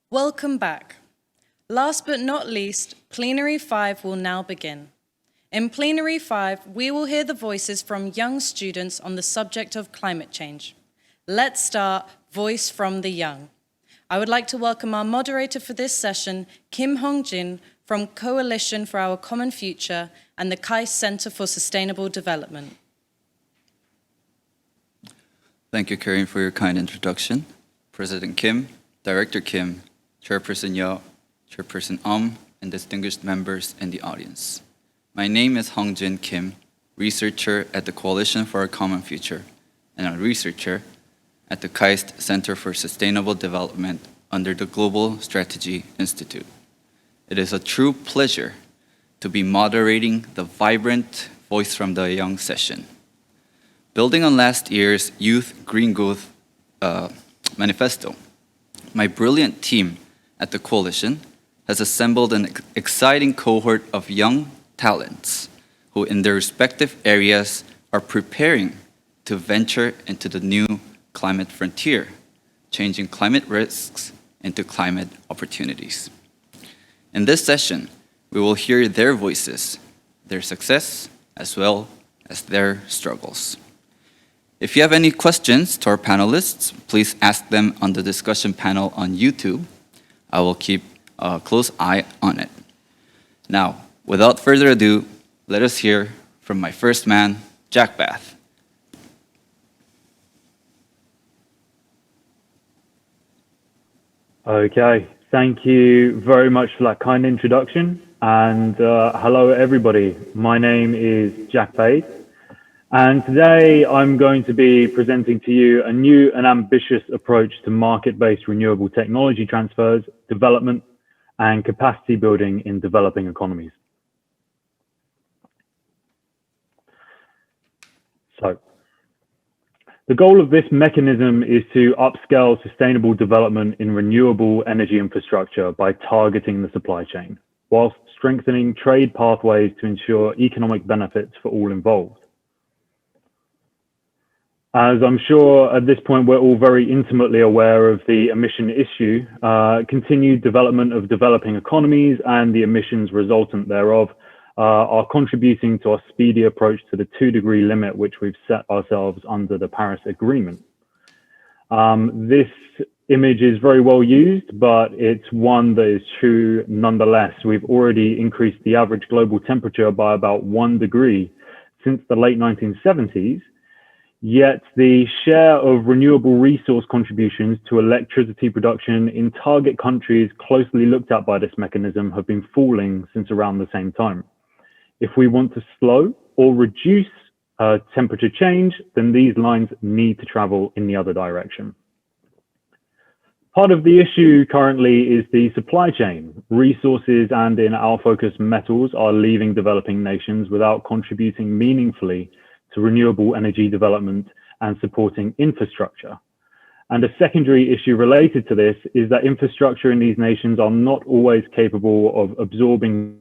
Welcome back. Last but not least, Plenary 5 will now begin. In Plenary 5, we will hear the voices from young students on the subject of climate change. Let's start Voice from the Young. I would like to welcome our moderator for this session, Kim Hong-jin, from Coalition for Our Common Future and the KAIST Center for Sustainable Development. Thank you, Karen, for your kind introduction. President Kim, Director Kim, Chairperson Yeo, Chairperson and distinguished members in the audience. My name is Hong-jin Kim, researcher at the Coalition for Our Common Future, and a researcher at the KAIST Center for Sustainable Development under the Global Strategy Institute. It is a true pleasure to be moderating the vibrant Voice from the Young session. Building on last year's Youth Green Growth Manifesto, my brilliant team at the Coalition has assembled an exciting cohort of young talents who in their respective areas are preparing to venture into the new climate frontier, changing climate risks into climate opportunities. In this session, we will hear their voices, their success, as well as their struggles. If you have any questions to our panelists, please ask them on the discussion panel on YouTube. I will keep a close eye on it. Now, without further ado, let us hear from my first man, Jack Bath. Okay, thank you very much for that kind introduction. And hello, everybody. My name is Jack Bath. And today I'm going to be presenting to you a new and ambitious approach to market-based renewable technology transfers, development, and capacity building in developing economies. So, the goal of this mechanism is to upscale sustainable development in renewable energy infrastructure by targeting the supply chain, whilst strengthening trade pathways to ensure economic benefits for all involved. As I'm sure at this point we're all very intimately aware of the emission issue, continued development of developing economies and the emissions resultant thereof are contributing to our speedy approach to the 2-degree limit which we've set ourselves under the Paris Agreement. This image is very well used, but it's one that is true nonetheless. We've already increased the average global temperature by about 1 degree since the late 1970s. Yet the share of renewable resource contributions to electricity production in target countries closely looked at by this mechanism have been falling since around the same time. If we want to slow or reduce temperature change, then these lines need to travel in the other direction. Part of the issue currently is the supply chain. Resources and in our focus metals are leaving developing nations without contributing meaningfully to renewable energy development and supporting infrastructure. And a secondary issue related to this is that infrastructure in these nations are not always capable of absorbing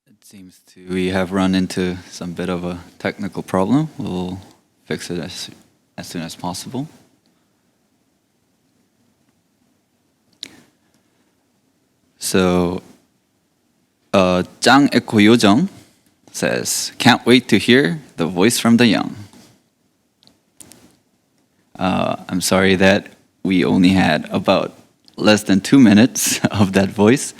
It seems we have run into some bit of a technical problem. We'll fix it as soon as possible. So, Jang Eko Yojong says, "Can't wait to hear the voice from the young." I'm sorry that we only had about less than 2 minutes of that voice,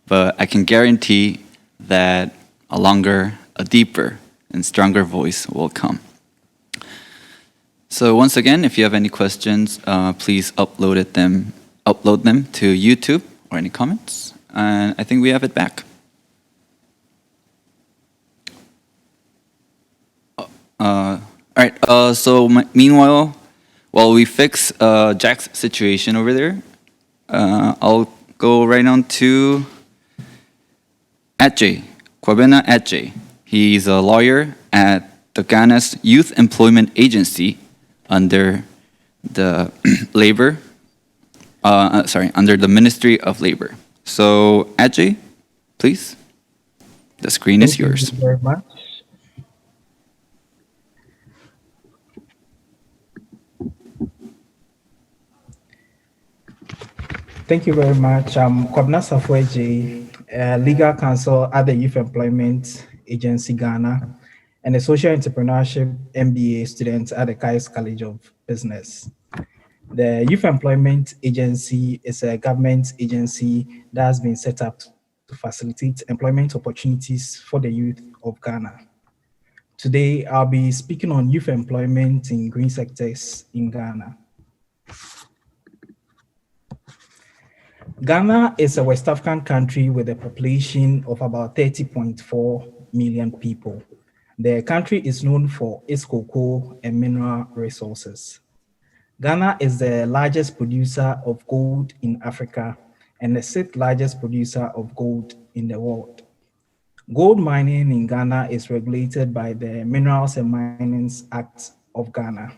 but I can guarantee that a longer, a deeper, and stronger voice will come. So once again, if you have any questions, please upload them to YouTube or any comments. And I think we have it back. All right. Meanwhile, while we fix Jack's situation over there, I'll go right on to Ajay, Kwabena Ajay. He's a lawyer at the Ghana's Youth Employment Agency under the under the Ministry of Labor. So, Ajay, please. The screen is yours. Thank you very much. Thank you very much. I'm Kwabna Safweji, Legal Counsel at the Youth Employment Agency Ghana, and a Social Entrepreneurship MBA student at the Kai's College of Business. The Youth Employment Agency is a government agency that has been set up to facilitate employment opportunities for the youth of Ghana. Today, I'll be speaking on youth employment in green sectors in Ghana. Ghana is a West African country with a population of about 30.4 million people. The country is known for its cocoa and mineral resources. Ghana is the largest producer of gold in Africa and the sixth largest producer of gold in the world. Gold mining in Ghana is regulated by the Minerals and Minings Act of Ghana.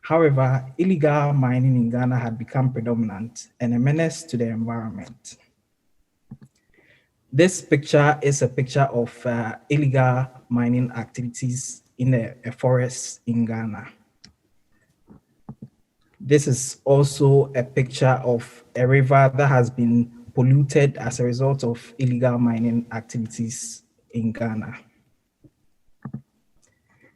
However, illegal mining in Ghana had become predominant and a menace to the environment. This picture is a picture of illegal mining activities in a forest in Ghana. This is also a picture of a river that has been polluted as a result of illegal mining activities in Ghana.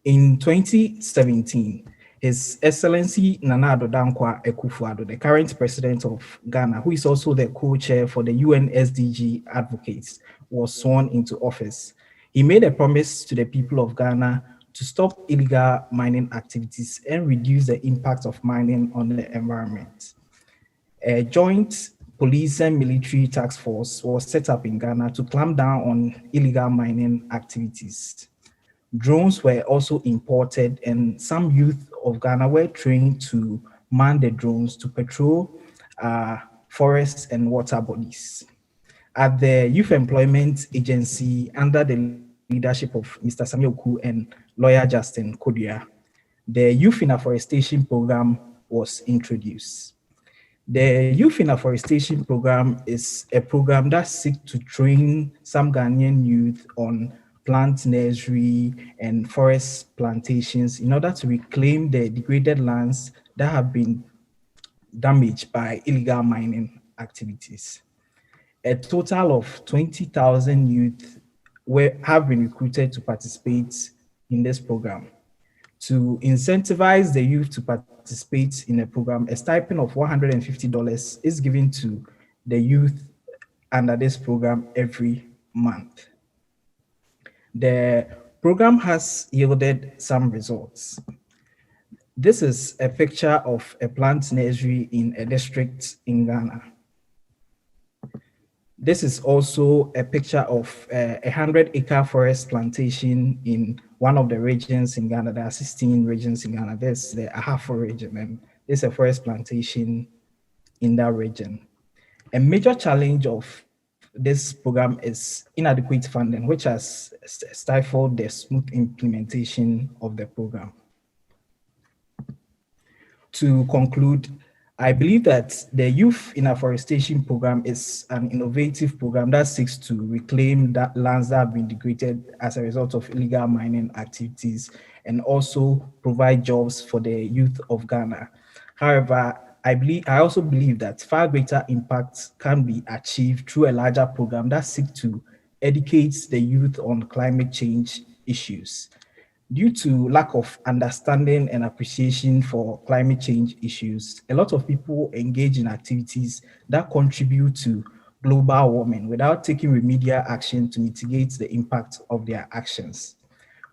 In 2017, His Excellency Nana Addo Dankwa Akufo-Addo, the current president of Ghana, who is also the co-chair for the UN SDG Advocates, was sworn into office. He made a promise to the people of Ghana to stop illegal mining activities and reduce the impact of mining on the environment. A joint police and military task force was set up in Ghana to clamp down on illegal mining activities. Drones were also imported, and some youth of Ghana were trained to man the drones to patrol forests and water bodies. At the Youth Employment Agency, under the leadership of Mr. Samuel Ku and lawyer Justin Kodia, the Youth in Afforestation Program was introduced. The Youth in Afforestation Program is a program that seeks to train some Ghanaian youth on plant nursery and forest plantations in order to reclaim the degraded lands that have been damaged by illegal mining activities. A total of 20,000 youth have been recruited to participate in this program. To incentivize the youth to participate in the program, a stipend of $150 is given to the youth under this program every month. The program has yielded some results. This is a picture of a plant nursery in a district in Ghana. This is also a picture of a 100-acre forest plantation in one of the regions in Ghana. There are 16 regions in Ghana. There's the Ahafo region, and there's a forest plantation in that region. A major challenge of this program is inadequate funding, which has stifled the smooth implementation of the program. To conclude, I believe that the Youth in Afforestation Program is an innovative program that seeks to reclaim that lands that have been degraded as a result of illegal mining activities and also provide jobs for the youth of Ghana. However, I also believe that far greater impact can be achieved through a larger program that seeks to educate the youth on climate change issues. Due to lack of understanding and appreciation for climate change issues, a lot of people engage in activities that contribute to global warming without taking remedial action to mitigate the impact of their actions.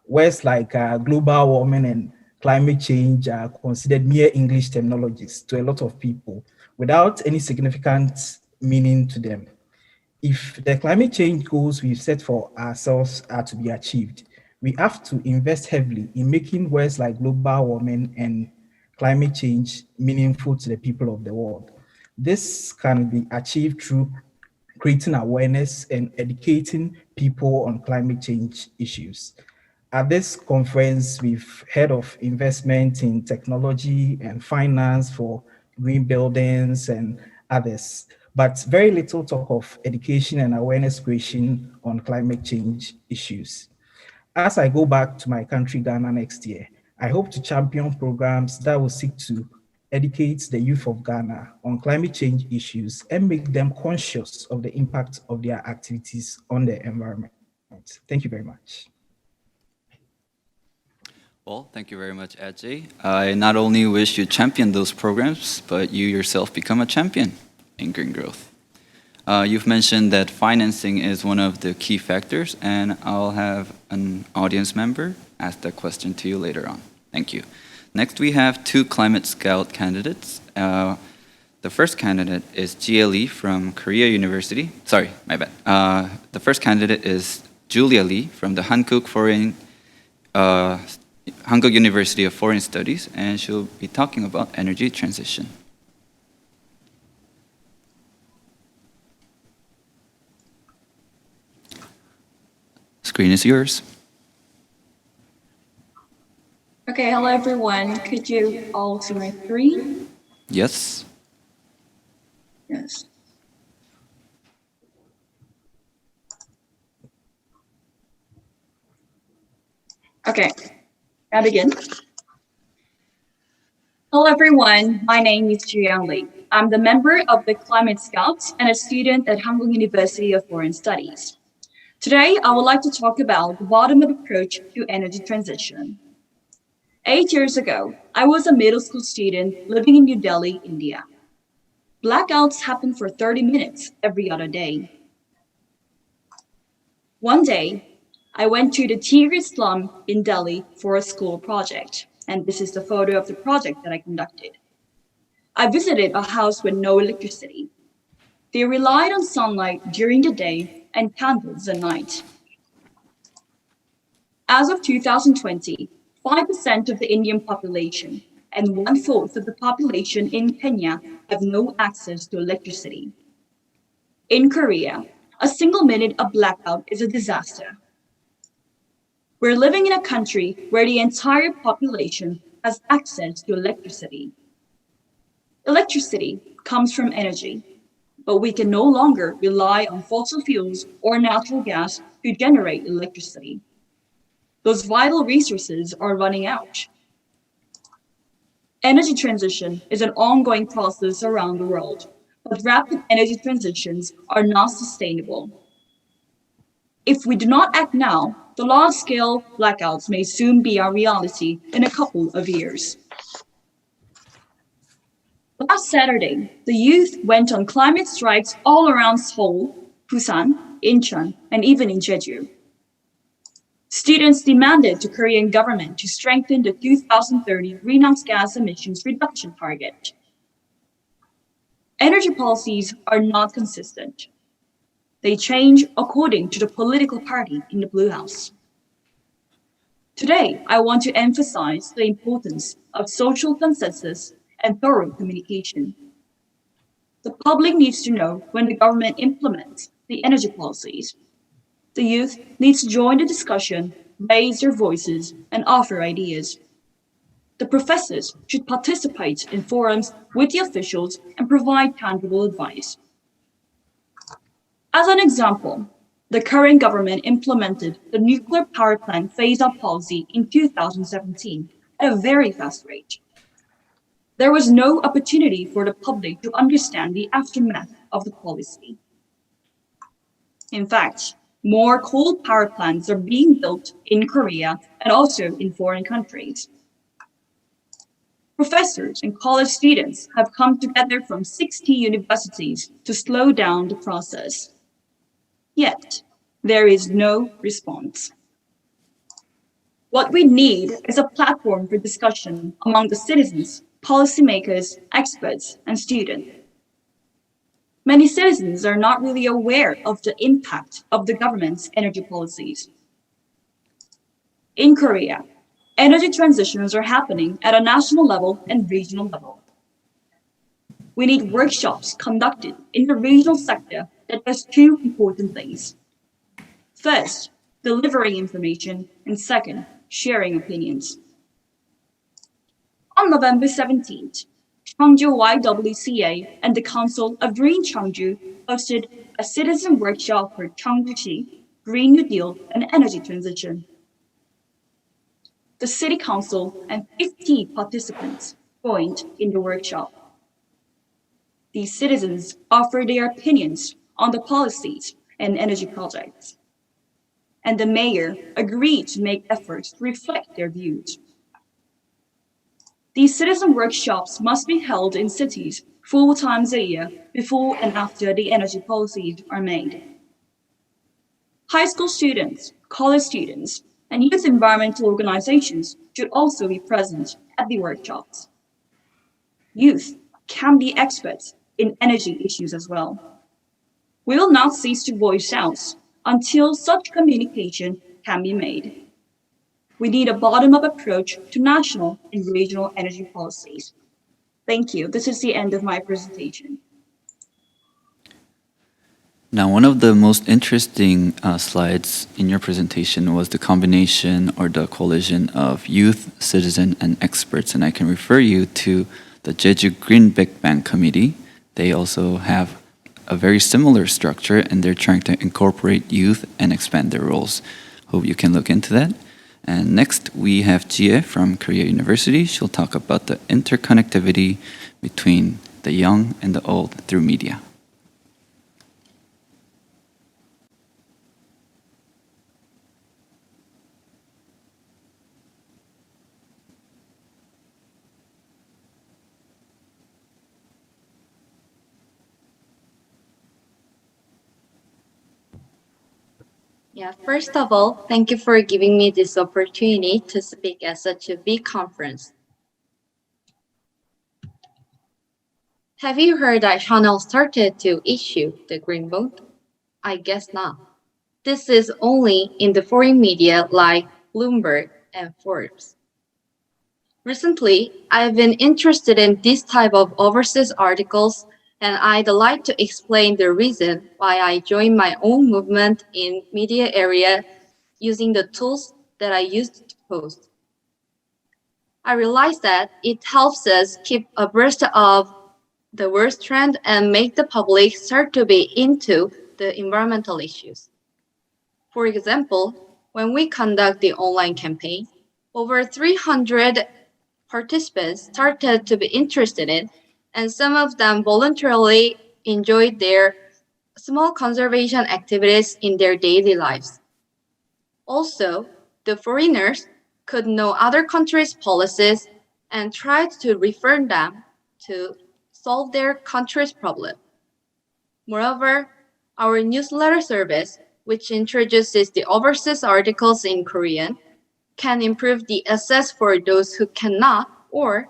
Words like global warming and climate change are considered mere English terminologies to a lot of people without any significant meaning to them. If the climate change goals we've set for ourselves are to be achieved, we have to invest heavily in making words like global warming and climate change meaningful to the people of the world. This can be achieved through creating awareness and educating people on climate change issues. At this conference, we've heard of investment in technology and finance for green buildings and others. but very little talk of education and awareness creation on climate change issues. As I go back to my country, Ghana, next year, I hope to champion programs that will seek to educate the youth of Ghana on climate change issues and make them conscious of the impact of their activities on the environment. Thank you very much. Well, thank you very much, Ajay. I not only wish you champion those programs, but you yourself become a champion in green growth. You've mentioned that financing is one of the key factors, and I'll have an audience member ask that question to you later on. Thank you. Next, we have two Climate Scout candidates. The first candidate is GLE from Korea University. Sorry, my bad. The first candidate is Julia Lee from the Hankuk University of Foreign Studies, and she'll be talking about energy transition. Screen is yours. Okay, hello everyone. Could you all see my screen? Yes. Yes. Okay, I'll begin. Hello everyone, my name is Jiang Li. I'm the member of the Climate Scouts and a student at Hankuk University of Foreign Studies. Today, I would like to talk about the bottom-up approach to energy transition. 8 years ago, I was a middle school student living in New Delhi, India. Blackouts happen for 30 minutes every other day. One day, I went to the Tigri slum in Delhi for a school project, and this is the photo of the project that I conducted. I visited a house with no electricity. They relied on sunlight during the day and candles at night. As of 2020, 5% of the Indian population and 1/4 of the population in Kenya have no access to electricity. In Korea, a single minute of blackout is a disaster. We're living in a country where the entire population has access to electricity. Electricity comes from energy, but we can no longer rely on fossil fuels or natural gas to generate electricity. Those vital resources are running out. Energy transition is an ongoing process around the world, but rapid energy transitions are not sustainable. If we do not act now, the large-scale blackouts may soon be our reality in a couple of years. Last Saturday, the youth went on climate strikes all around Seoul, Busan, Incheon, and even in Jeju. Students demanded the Korean government to strengthen the 2030 greenhouse gas emissions reduction target. Energy policies are not consistent. They change according to the political party in the Blue House. Today, I want to emphasize the importance of social consensus and thorough communication. The public needs to know when the government implements the energy policies. The youth needs to join the discussion, raise their voices, and offer ideas. The professors should participate in forums with the officials and provide tangible advice. As an example, the current government implemented the nuclear power plant phase-out policy in 2017 at a very fast rate. There was no opportunity for the public to understand the aftermath of the policy. In fact, more coal power plants are being built in Korea and also in foreign countries. Professors and college students have come together from 60 universities to slow down the process. Yet, there is no response. What we need is a platform for discussion among the citizens, policymakers, experts, and students. Many citizens are not really aware of the impact of the government's energy policies. In Korea, energy transitions are happening at a national level and regional level. We need workshops conducted in the regional sector that does two important things. First, delivering information, and second, sharing opinions. On November 17th, Cheongju YWCA and the Council of Green Cheongju hosted a citizen workshop for Cheongju-si, Green New Deal and energy transition. The City Council and 50 participants joined in the workshop. These citizens offered their opinions on the policies and energy projects, and the mayor agreed to make efforts to reflect their views. These citizen workshops must be held in cities 4 times a year before and after the energy policies are made. High school students, college students, and youth environmental organizations should also be present at the workshops. Youth can be experts in energy issues as well. We will not cease to voice out until such communication can be made. We need a bottom-up approach to national and regional energy policies. Thank you. This is the end of my presentation. Now, one of the most interesting slides in your presentation was the combination or the coalition of youth, citizen, and experts. And I can refer you to the Jeju Green Big Bang Committee. They also have a very similar structure, and they're trying to incorporate youth and expand their roles. Hope you can look into that. And next, we have Jie from Korea University. She'll talk about the interconnectivity between the young and the old through media. Yeah, first of all, thank you for giving me this opportunity to speak at such a big conference. Have you heard that Chanel started to issue the Green Bond? I guess not. This is only in the foreign media like Bloomberg and Forbes. Recently, I've been interested in this type of overseas articles, and I'd like to explain the reason why I joined my own movement in media area using the tools that I used to post. I realized that it helps us keep abreast of the world trend and make the public start to be into the environmental issues. For example, when we conduct the online campaign, over 300 participants started to be interested in, and some of them voluntarily enjoyed their small conservation activities in their daily lives. Also, the foreigners could know other countries' policies and tried to refer them to solve their country's problem. Moreover, our newsletter service, which introduces the overseas articles in Korean, can improve the access for those who cannot or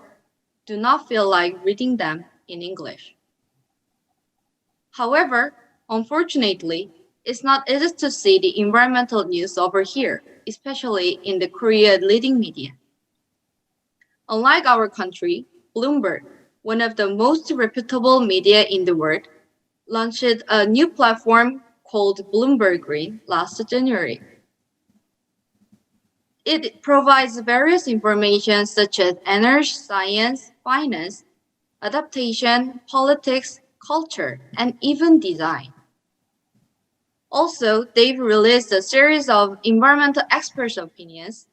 do not feel like reading them in English. However, unfortunately, it's not easy to see the environmental news over here, especially in the Korea leading media. Unlike our country, Bloomberg, one of the most reputable media in the world, launched a new platform called Bloomberg Green last January. It provides various information such as energy, science, finance, adaptation, politics, culture, and even design. Also, they've released a series of environmental experts' opinions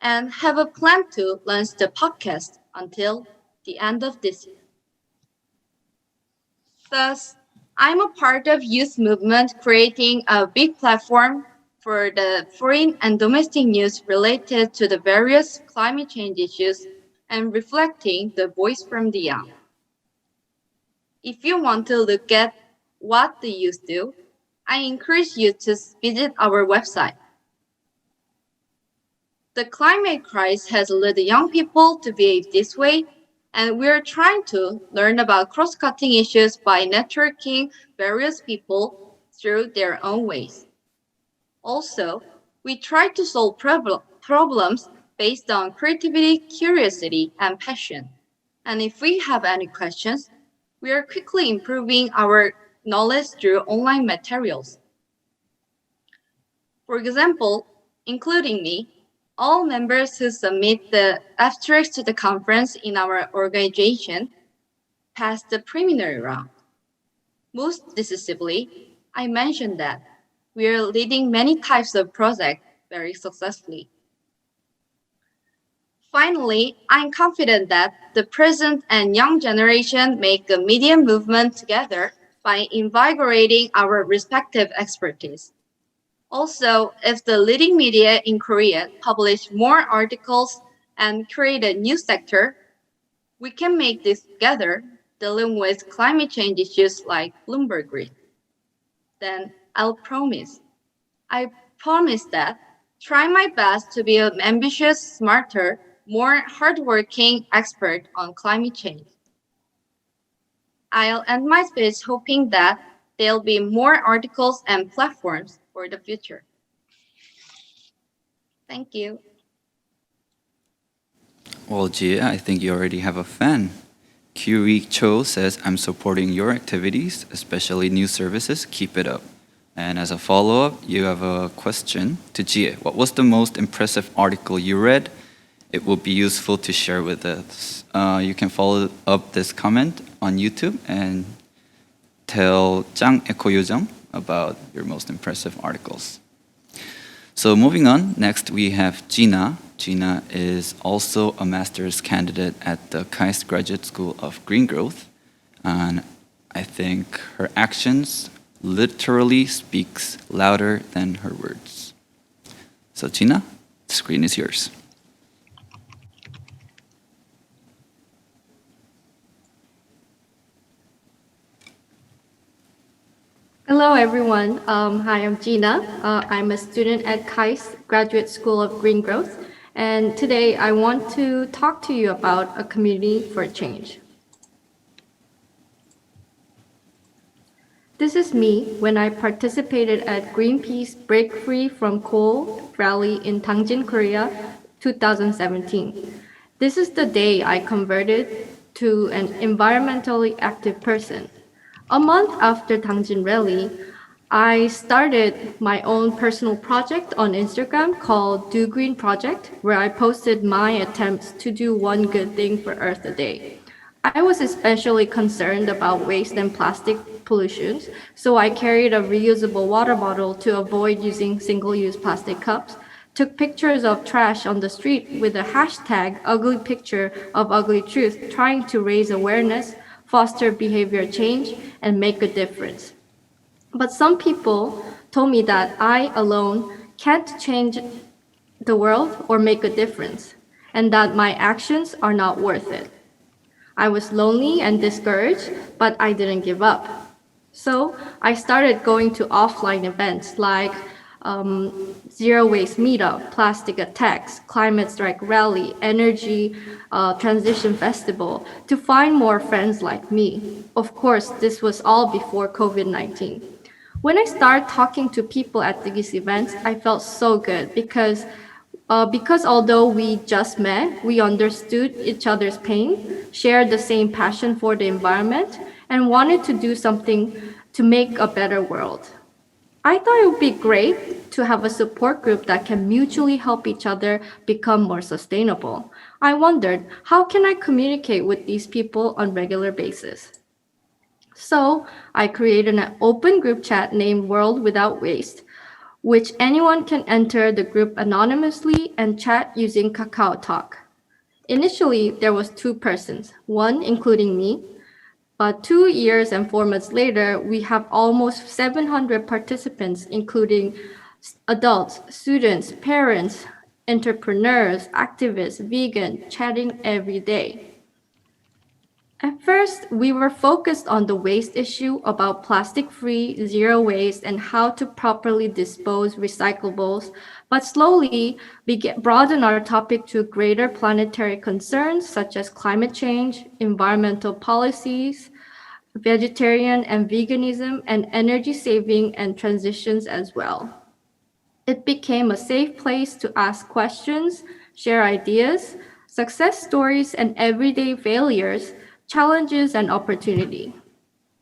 and have a plan to launch the podcast until the end of this year. Thus, I'm a part of youth movement creating a big platform for the foreign and domestic news related to the various climate change issues and reflecting the voice from the young. If you want to look at what the youth do, I encourage you to visit our website. The climate crisis has led young people to behave this way, and we're trying to learn about cross-cutting issues by networking various people through their own ways. Also, we try to solve problems based on creativity, curiosity, and passion. And if we have any questions, we are quickly improving our knowledge through online materials. For example, including me, all members who submit the abstracts to the conference in our organization past the preliminary round. Most decisively, I mentioned that we are leading many types of projects very successfully. Finally, I'm confident that the present and young generation make a media movement together by invigorating our respective expertise. Also, if the leading media in Korea publish more articles and create a new sector, we can make this together, dealing with climate change issues like Bloomberg Grid. Then I promise that try my best to be an ambitious, smarter, more hardworking expert on climate change. I'll end my speech hoping that there'll be more articles and platforms for the future. Thank you. Well, Jia, I think you already have a fan. Kyuri Cho says, I'm supporting your activities, especially new services. Keep it up. And as a follow-up, you have a question to Jia. What was the most impressive article you read? It will be useful to share with us. You can follow up this comment on YouTube and tell Jang Eko Yojang about your most impressive articles. So moving on, next we have Gina. Gina is also a master's candidate at the KAIST Graduate School of Green Growth. And I think her actions literally speaks louder than her words. So Gina, the screen is yours. Hello, everyone. Hi, I'm Gina. I'm a student at KAIST Graduate School of Green Growth. And today I want to talk to you about a community for change. This is me when I participated at Greenpeace Break Free from Coal rally in Tangjin, Korea, 2017. This is the day I converted to an environmentally active person. A month after Tangjin rally, I started my own personal project on Instagram called Do Green Project, where I posted my attempts to do one good thing for Earth a day. I was especially concerned about waste and plastic pollutions, so I carried a reusable water bottle to avoid using single-use plastic cups, took pictures of trash on the street with the hashtag ugly picture of ugly truth, trying to raise awareness, foster behavior change, and make a difference. But some people told me that I alone can't change the world or make a difference, and that my actions are not worth it. I was lonely and discouraged, but I didn't give up. So I started going to offline events like Zero Waste Meetup, Plastic Attacks, Climate Strike Rally, Energy Transition Festival to find more friends like me. Of course, this was all before COVID-19. When I started talking to people at these events, I felt so good because although we just met, we understood each other's pain, shared the same passion for the environment, and wanted to do something to make a better world. I thought it would be great to have a support group that can mutually help each other become more sustainable. I wondered, how can I communicate with these people on a regular basis? So I created an open group chat named World Without Waste, which anyone can enter the group anonymously and chat using Kakao Talk. Initially, there was 2 persons, one including me, but 2 years and 4 months later, we have almost 700 participants, including adults, students, parents, entrepreneurs, activists, vegans, chatting every day. At first, we were focused on the waste issue about plastic-free, zero waste, and how to properly dispose recyclables, but slowly we broadened our topic to greater planetary concerns such as climate change, environmental policies, vegetarian and veganism, and energy saving and transitions as well. It became a safe place to ask questions, share ideas, success stories, and everyday failures, challenges, and opportunity.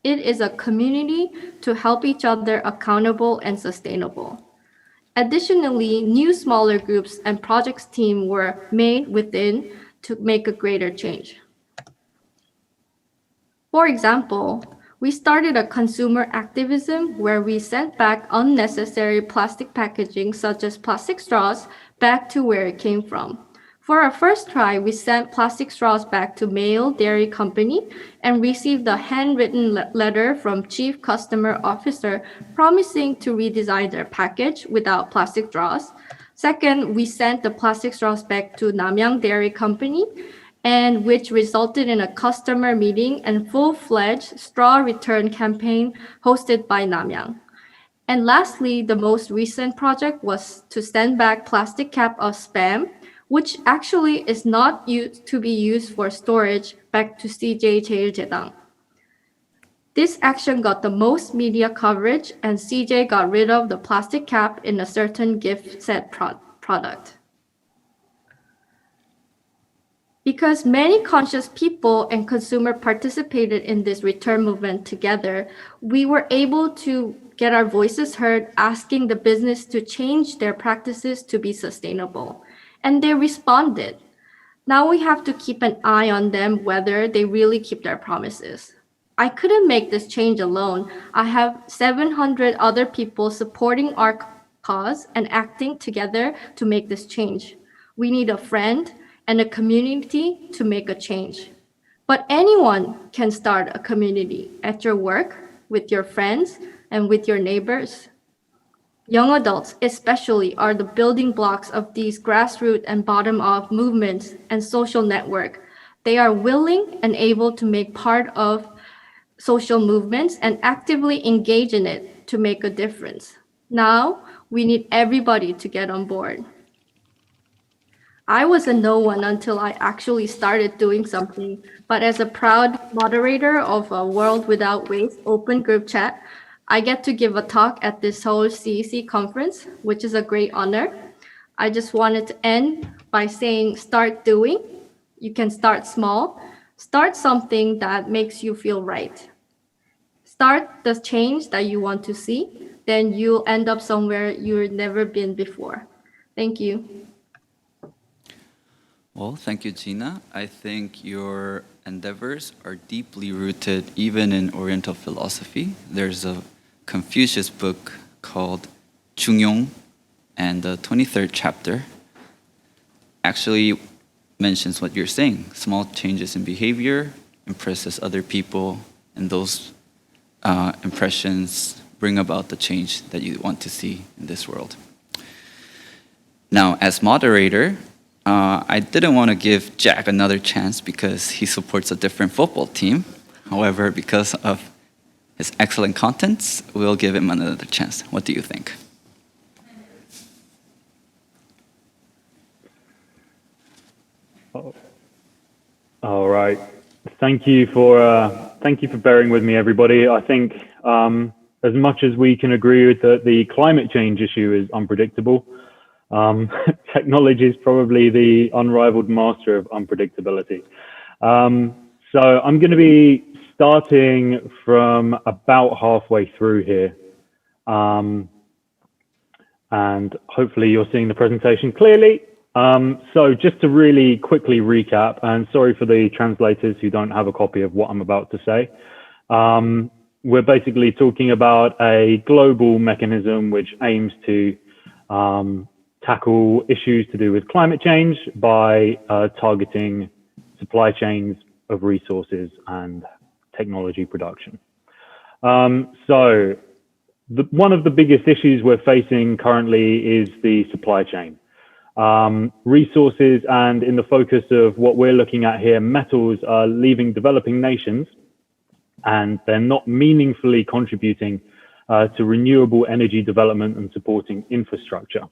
It is a community to help each other accountable and sustainable. Additionally, new smaller groups and projects team were made within to make a greater change. For example, we started a consumer activism where we sent back unnecessary plastic packaging such as plastic straws back to where it came from. For our first try, we sent plastic straws back to Mail Dairy Company and received a handwritten letter from Chief Customer Officer promising to redesign their package without plastic straws. Second, we sent the plastic straws back to Namyang Dairy Company, and which resulted in a customer meeting and full-fledged straw return campaign hosted by Namyang. And lastly, the most recent project was to send back plastic cap of Spam, which actually is not used to be used for storage, back to CJ 제일제당. This action got the most media coverage, and CJ got rid of the plastic cap in a certain gift set product. Because many conscious people and consumers participated in this return movement together, we were able to get our voices heard, asking the business to change their practices to be sustainable. And they responded. Now we have to keep an eye on them whether they really keep their promises. I couldn't make this change alone. I have 700 other people supporting our cause and acting together to make this change. We need a friend and a community to make a change. But anyone can start a community at your work, with your friends, and with your neighbors. Young adults especially are the building blocks of these grassroots and bottom-up movements and social network. They are willing and able to make part of social movements and actively engage in it to make a difference. Now, we need everybody to get on board. I was a no one until I actually started doing something, but as a proud moderator of a World Without Waste open group chat, I get to give a talk at this Seoul CEC conference, which is a great honor. I just wanted to end by saying start doing. You can start small. Start something that makes you feel right. Start the change that you want to see, then you'll end up somewhere you've never been before. Thank you. Well, thank you, Gina. I think your endeavors are deeply rooted even in Oriental philosophy. There's a Confucius book called Jungyong, and the 23rd chapter actually mentions what you're saying. Small changes in behavior impresses other people, and those impressions bring about the change that you want to see in this world. Now, as moderator, I didn't want to give Jack another chance because he supports a different football team. However, because of his excellent contents, we'll give him another chance. What do you think? All right. Thank you for bearing with me, everybody. I think as much as we can agree with that the climate change issue is unpredictable, technology is probably the unrivaled master of unpredictability. So I'm going to be starting from about halfway through here. And hopefully you're seeing the presentation clearly. So just to really quickly recap, and sorry for the translators who don't have a copy of what I'm about to say. We're basically talking about a global mechanism which aims to tackle issues to do with climate change by targeting supply chains of resources and technology production. So one of the biggest issues we're facing currently is the supply chain. Resources, and in the focus of what we're looking at here, metals are leaving developing nations, and they're not meaningfully contributing to renewable energy development and supporting infrastructure.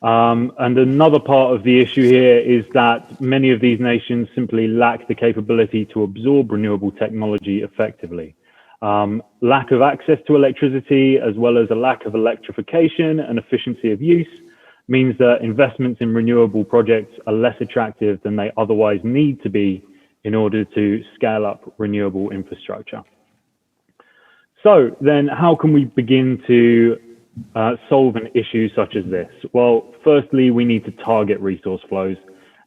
And another part of the issue here is that many of these nations simply lack the capability to absorb renewable technology effectively. Lack of access to electricity, as well as a lack of electrification and efficiency of use, means that investments in renewable projects are less attractive than they otherwise need to be in order to scale up renewable infrastructure. So then how can we begin to solve an issue such as this? Well, firstly, we need to target resource flows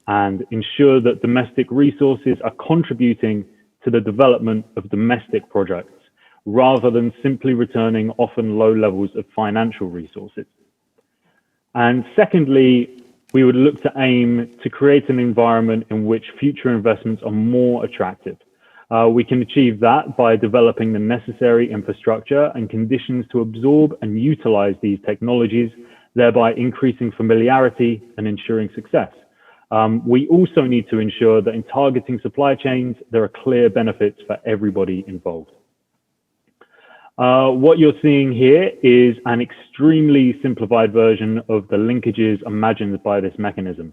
and ensure that domestic resources are contributing to the development of domestic projects, rather than simply returning often low levels of financial resources. And secondly, we would look to aim to create an environment in which future investments are more attractive. We can achieve that by developing the necessary infrastructure and conditions to absorb and utilize these technologies, thereby increasing familiarity and ensuring success. We also need to ensure that in targeting supply chains, there are clear benefits for everybody involved. What you're seeing here is an extremely simplified version of the linkages imagined by this mechanism.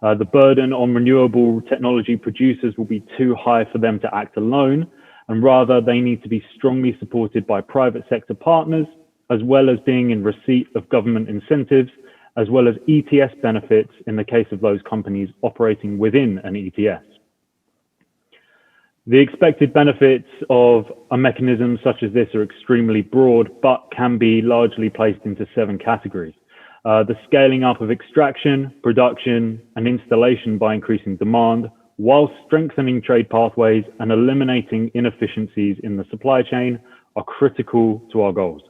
The burden on renewable technology producers will be too high for them to act alone, and rather they need to be strongly supported by private sector partners, as well as being in receipt of government incentives, as well as ETS benefits in the case of those companies operating within an ETS. The expected benefits of a mechanism such as this are extremely broad, but can be largely placed into 7 categories. The scaling up of extraction, production, and installation by increasing demand, while strengthening trade pathways and eliminating inefficiencies in the supply chain are critical to our goals.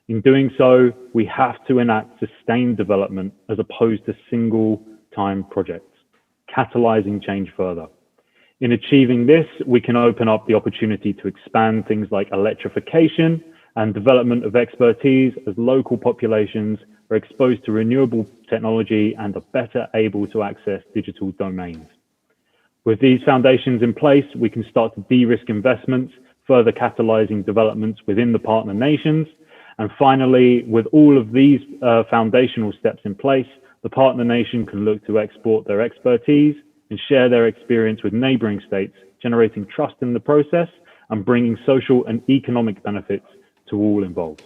In doing so, we have to enact sustained development as opposed to single-time projects, catalyzing change further. In achieving this, we can open up the opportunity to expand things like electrification and development of expertise as local populations are exposed to renewable technology and are better able to access digital domains. With these foundations in place, we can start to de-risk investments, further catalyzing developments within the partner nations. And finally, with all of these foundational steps in place, the partner nation can look to export their expertise and share their experience with neighboring states, generating trust in the process and bringing social and economic benefits to all involved.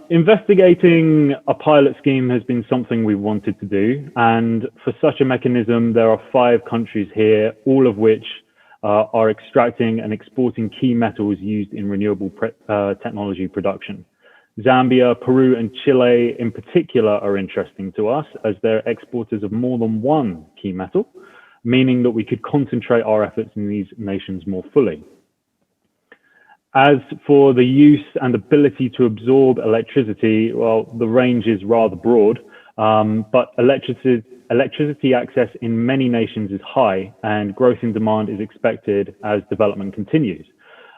Investigating a pilot scheme has been something we wanted to do, and for such a mechanism, there are 5 countries here, all of which are extracting and exporting key metals used in renewable technology production. Zambia, Peru, and Chile in particular are interesting to us as they're exporters of more than one key metal, meaning that we could concentrate our efforts in these nations more fully. As for the use and ability to absorb electricity, well, the range is rather broad, but electricity access in many nations is high and growth in demand is expected as development continues.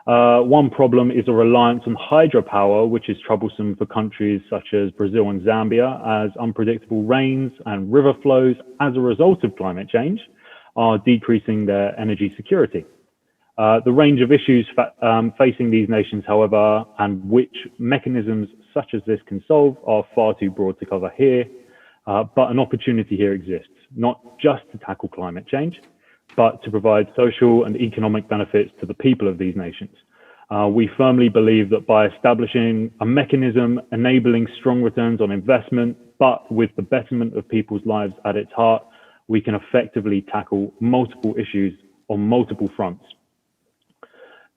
One problem is a reliance on hydropower, which is troublesome for countries such as Brazil and Zambia, as unpredictable rains and river flows as a result of climate change are decreasing their energy security. The range of issues facing these nations, however, and which mechanisms such as this can solve are far too broad to cover here, but an opportunity here exists, not just to tackle climate change, but to provide social and economic benefits to the people of these nations. We firmly believe that by establishing a mechanism enabling strong returns on investment, but with the betterment of people's lives at its heart, we can effectively tackle multiple issues on multiple fronts.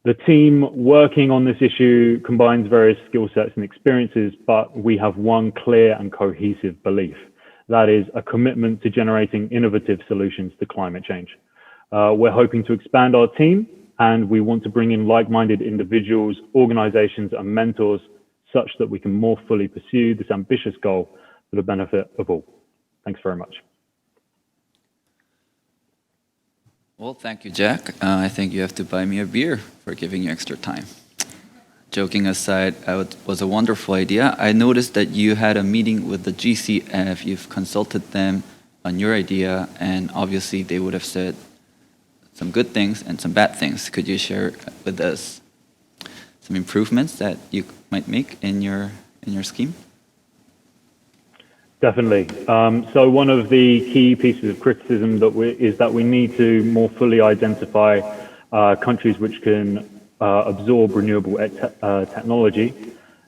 The team working on this issue combines various skill sets and experiences, but we have one clear and cohesive belief. That is a commitment to generating innovative solutions to climate change. We're hoping to expand our team, and we want to bring in like-minded individuals, organizations, and mentors such that we can more fully pursue this ambitious goal for the benefit of all. Thanks very much. Well, thank you, Jack. I think you have to buy me a beer for giving you extra time. Joking aside, it was a wonderful idea. I noticed that you had a meeting with the GCF. You've consulted them on your idea, and obviously they would have said some good things and some bad things. Could you share with us some improvements that you might make in your scheme? Definitely. So one of the key pieces of criticism is that we need to more fully identify countries which can absorb renewable technology,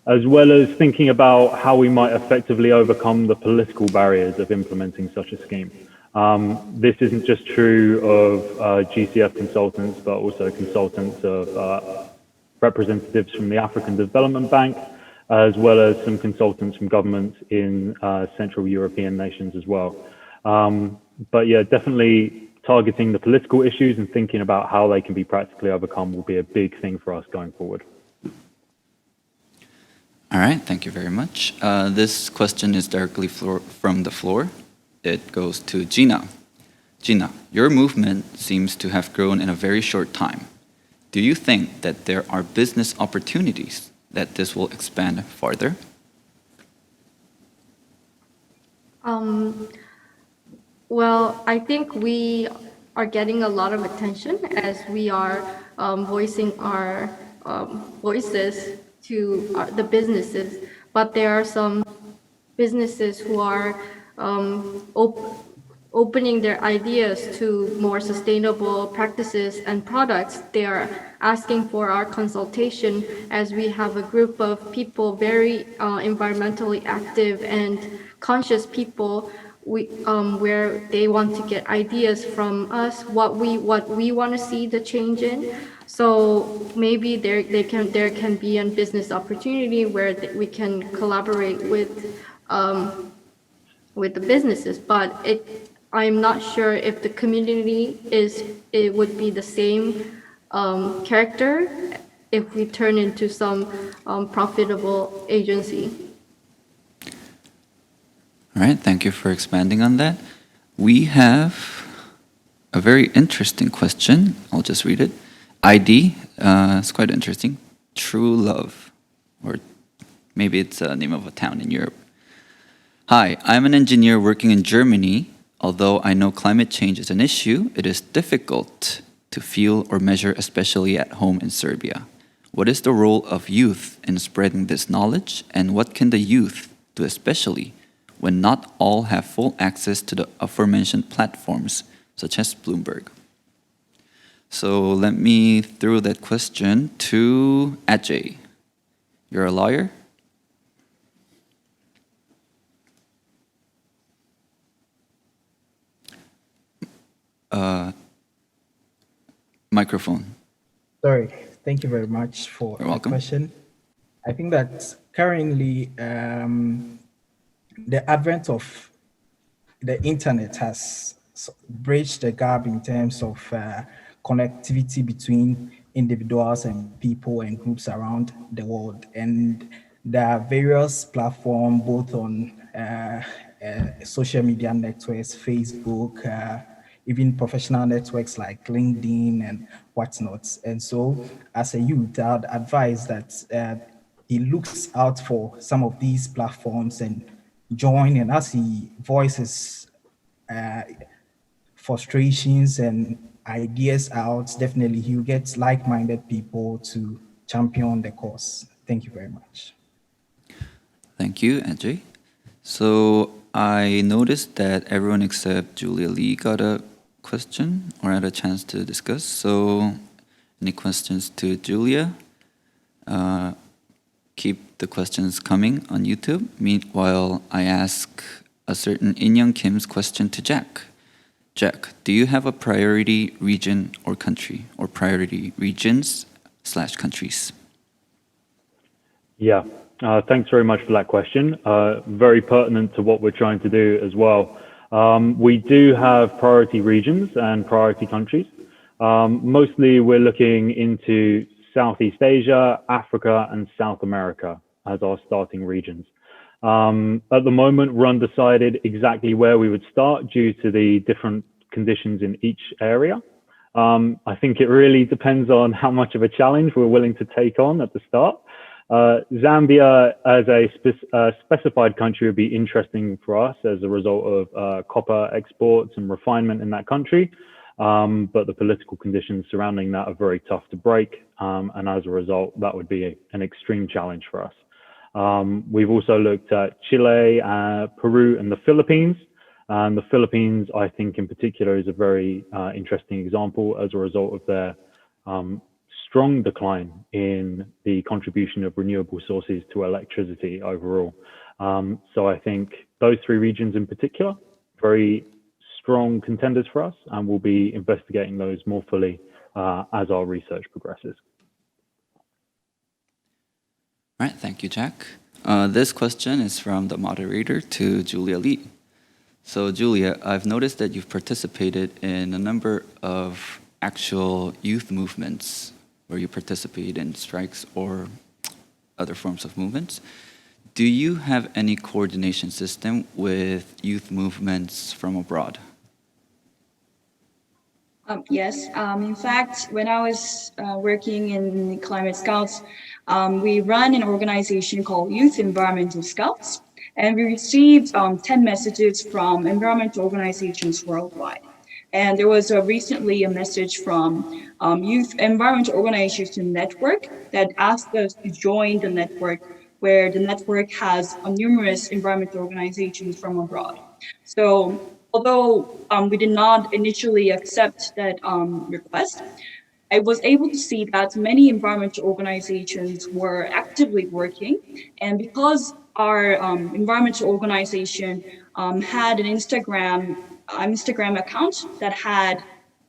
as well as thinking about how we might effectively overcome the political barriers of implementing such a scheme. This isn't just true of GCF consultants, but also consultants of representatives from the African Development Bank, as well as some consultants from governments in Central European nations as well. But yeah, definitely targeting the political issues and thinking about how they can be practically overcome will be a big thing for us going forward. All right, thank you very much. This question is directly from the floor. It goes to Gina. Gina, your movement seems to have grown in a very short time. Do you think that there are business opportunities that this will expand farther? Well, I think we are getting a lot of attention as we are voicing our voices to the businesses, but there are some businesses who are opening their ideas to more sustainable practices and products. They are asking for our consultation as we have a group of people, very environmentally active and conscious people, where they want to get ideas from us, what we want to see the change in. So maybe there can be a business opportunity where we can collaborate with the businesses, but I'm not sure if the community it would be the same character if we turn into some profitable agency. All right, thank you for expanding on that. We have a very interesting question. I'll just read it. ID, it's quite interesting. True Love, or maybe it's a name of a town in Europe. Hi, I'm an engineer working in Germany. Although I know climate change is an issue, it is difficult to feel or measure, especially at home in Serbia. What is the role of youth in spreading this knowledge, and what can the youth do, especially when not all have full access to the aforementioned platforms, such as Bloomberg? So let me throw that question to Ajay. You're a lawyer? Microphone. Sorry, thank you very much for You're the welcome. question. I think that currently the advent of the internet has bridged the gap in terms of connectivity between individuals and people and groups around the world. And there are various platforms, both on social media networks, Facebook, even professional networks like LinkedIn and whatnot. And so as a youth, I'd advise that he looks out for some of these platforms and join, and as he voices frustrations and ideas out, definitely he'll get like-minded people to champion the cause. Thank you very much. Thank you, Ajay. So I noticed that everyone except Julia Lee got a question or had a chance to discuss. So any questions to Julia? Keep the questions coming on YouTube. Meanwhile, I ask a certain In-Young Kim's question to Jack. Jack, do you have a priority region or country, or priority regions/countries? Yeah, thanks very much for that question. Very pertinent to what we're trying to do as well. We do have priority regions and priority countries. Mostly we're looking into Southeast Asia, Africa, and South America as our starting regions. At the moment, we're undecided exactly where we would start due to the different conditions in each area. I think it really depends on how much of a challenge we're willing to take on at the start. Zambia as a specified country would be interesting for us as a result of copper exports and refinement in that country. But the political conditions surrounding that are very tough to break. And as a result, that would be an extreme challenge for us. We've also looked at Chile, Peru, and the Philippines. And the Philippines, I think in particular, is a very interesting example as a result of their strong decline in the contribution of renewable sources to electricity overall. So I think those three regions in particular, very strong contenders for us, and we'll be investigating those more fully as our research progresses. All right, thank you, Jack. This question is from the moderator to Julia Lee. So, Julia, I've noticed that you've participated in a number of actual youth movements where you participate in strikes or other forms of movements. Do you have any coordination system with youth movements from abroad? Yes. In fact, when I was working in Climate Scouts, we run an organization called Youth Environmental Scouts, and we received 10 messages from environmental organizations worldwide. And there was recently a message from Youth Environmental Organization Network that asked us to join the network, where the network has numerous environmental organizations from abroad. So although we did not initially accept that request, I was able to see that many environmental organizations were actively working. And because our environmental organization had an Instagram account that had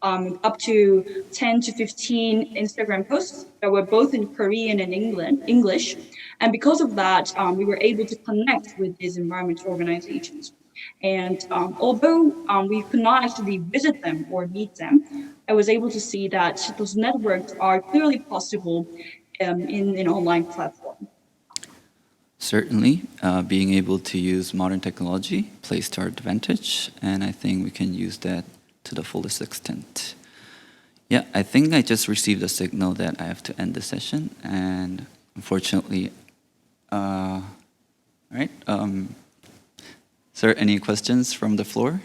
up to 10 to 15 Instagram posts that were both in Korean and English. And because of that, we were able to connect with these environmental organizations. And although we could not actually visit them or meet them, I was able to see that those networks are clearly possible in an online platform. Certainly, being able to use modern technology plays to our advantage, and I think we can use that to the fullest extent. Yeah, I think I just received a signal that I have to end the session, and unfortunately, all right. Sir, any questions from the floor?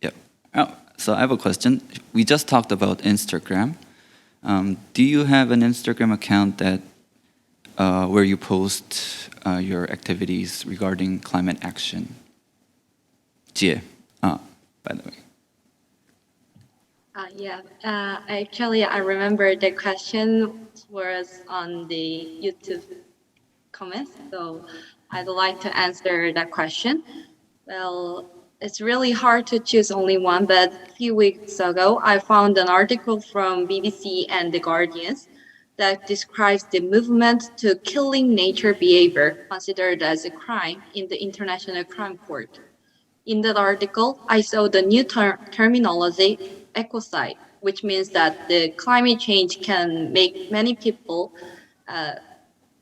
Yep. Oh, so I have a question. We just talked about Instagram. Do you have an Instagram account that where you post your activities regarding climate action? Jie, by the way. Actually, I remember the question was on the YouTube comments, so I'd like to answer that question. Well, it's really hard to choose only one, but a few weeks ago, I found an article from BBC and The Guardian that describes the movement to killing nature behavior considered as a crime in the International Crime Court. In that article, I saw the new terminology, ecocide, which means that the climate change can make many people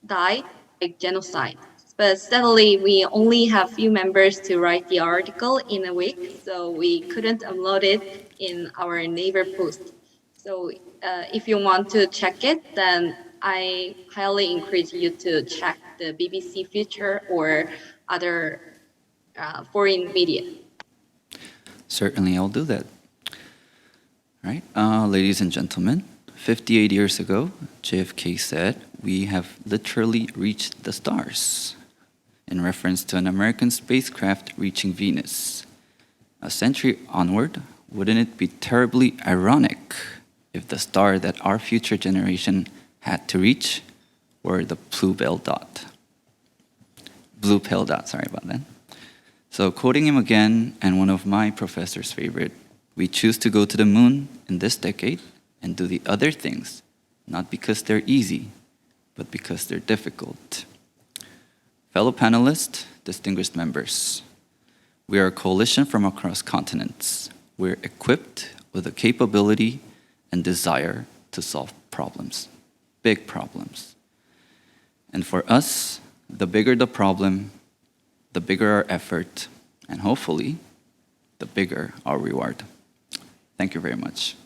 die, like genocide. But sadly, we only have few members to write the article in a week, so we couldn't upload it in our neighbor post. So if you want to check it, then I highly encourage you to check the BBC feature or other foreign media. Certainly, I'll do that. All right, ladies and gentlemen, 58 years ago, JFK said, "We have literally reached the stars," in reference to an American spacecraft reaching Venus. A century onward, wouldn't it be terribly ironic if the star that our future generation had to reach were the blue pale dot, sorry about that. So quoting him again, and one of my professor's favorite, "We choose to go to the moon in this decade and do the other things, not because they're easy, but because they're difficult." Fellow panelists, distinguished members, we are a coalition from across continents. We're equipped with the capability and desire to solve problems, big problems. And for us, the bigger the problem, the bigger our effort, and hopefully, the bigger our reward. Thank you very much.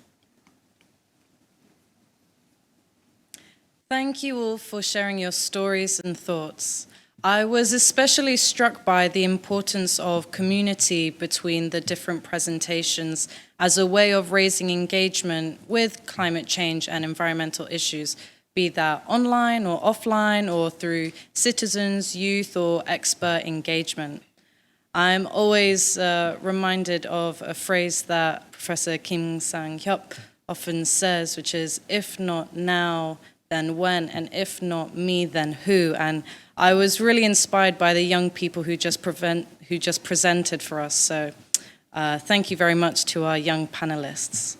Thank you all for sharing your stories and thoughts. I was especially struck by the importance of community between the different presentations as a way of raising engagement with climate change and environmental issues, be that online or offline or through citizens, youth, or expert engagement. I'm always reminded of a phrase that Professor Kim Sang-hyuk often says, which is, "If not now, then when, and if not me, then who?" And I was really inspired by the young people who just presented for us. So thank you very much to our young panelists.